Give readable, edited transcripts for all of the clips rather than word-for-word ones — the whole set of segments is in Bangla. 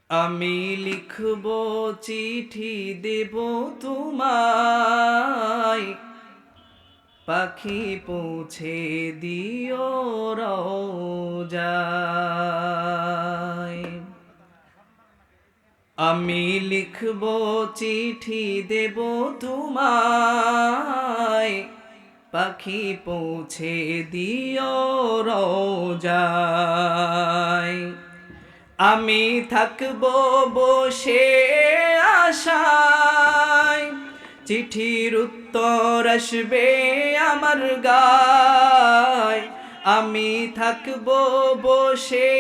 আমি লিখব চিঠি দেব তোমায়, পাখি পৌঁছে দিও রোজায়। আমি লিখব চিঠি দেব তোমায়, পাখি পৌঁছে দিও রোজায়। আমি থাকব বসে আশায়, চিঠির উত্তর আসবে আমার গায়। আমি থাকব বসে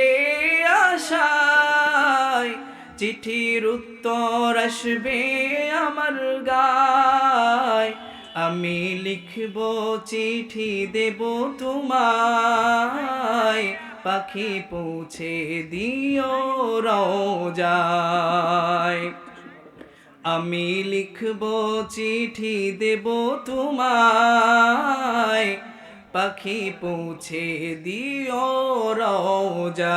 আশায়, চিঠির উত্তর আসবে আমার গায়। আমি লিখব চিঠি দেব তোমায়, পাখি পৌঁছে দিও রোজায়। আমি লিখব চিঠি দেব তোমায়, পাখি পৌঁছে দিও রোজায়।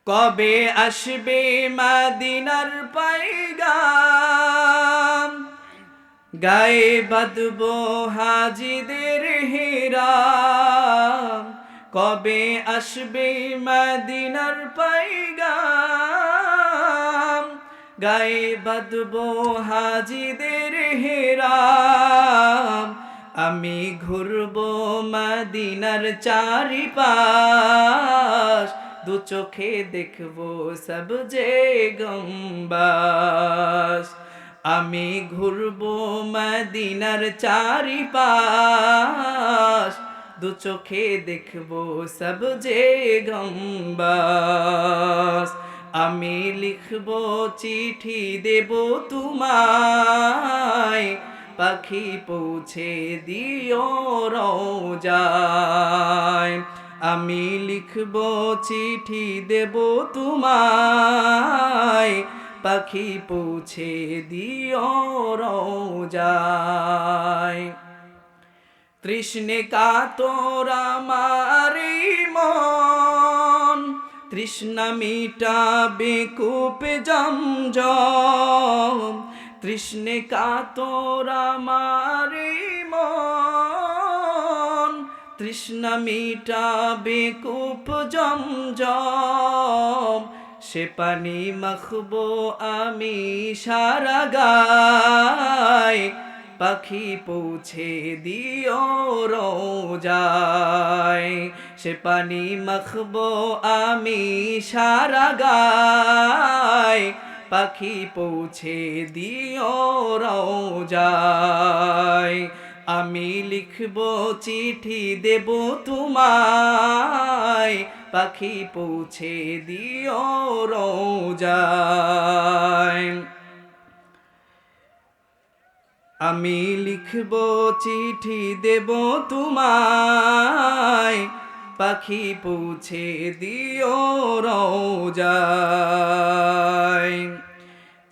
কবে আসবে মদিনার পয়গাম, গায়ে বাঁধব হাজিদের হিরাম। কবে আসবে মদিনার পয়গাম, গায়ে বাঁধব হাজিদের হিরাম। আমি ঘুরব মদিনার চারিপাশ, দু চোখে দেখব সবজে গম্বাস। আমি ঘুরব মদিনার চারিপাশ, দু চোখে দেখব সবজে গম্বাস। আমি লিখব চিঠি দেব তোমায়, পাখি পৌঁছে দিও রোজায়। আমি লিখব চিঠি দেব তোমায়, পাখি পৌঁছে দিও রোজায়। তৃষ্ণে কাতর আমার মন, তৃষ্ণা মিটাবে কূপ জমজম। তৃষ্ণে কাতর আমার মন, তৃষ্ণা মিটাবে কূপ জমজম। সে পানি মাখবো আমি সারা গায়, পাখি পৌঁছে দিও রোজায়। সে পানি মাখবো আমি সারা গায়, পাখি পৌঁছে দিও রোজায়। আমি লিখব চিঠি দেব তোমায়, পাখি পৌঁছে দিও রোজায়। আমি লিখব চিঠি দেব তোমায়, পাখি পৌঁছে দিও রোজায়।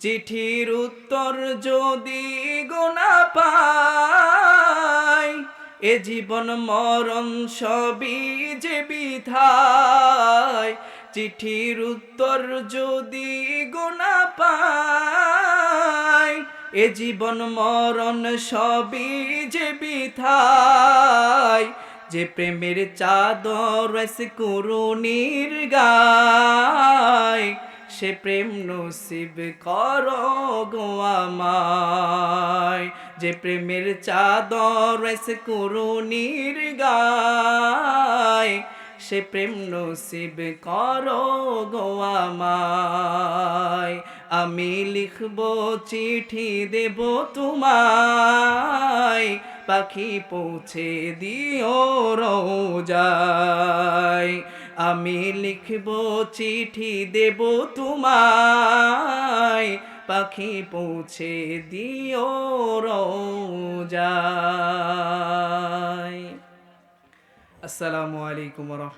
চিঠির উত্তর যদি গোনা পাই, এ জীবন মরণ সবই যে বিধায়। চিঠির উত্তর যদি গোনা পাই, এ জীবন মরণ সবই যে বিধায়। যে প্রেমের চাদর করুণীর গায়, সে প্রেম নসিব করো গো আমায়। যে প্রেমের চাদর করুণীর গায়, সে প্রেম নসিব করো গো আমায়। আমি লিখব চিঠি দেব তোমায়, পাখি পৌঁছে দিও রোজায়। আমি লিখব চিঠি দেব তোমায়, পাখি পৌঁছে দিও রোজায়। আসসালামু আলাইকুম ওয়া রাহমাতুল্লাহ।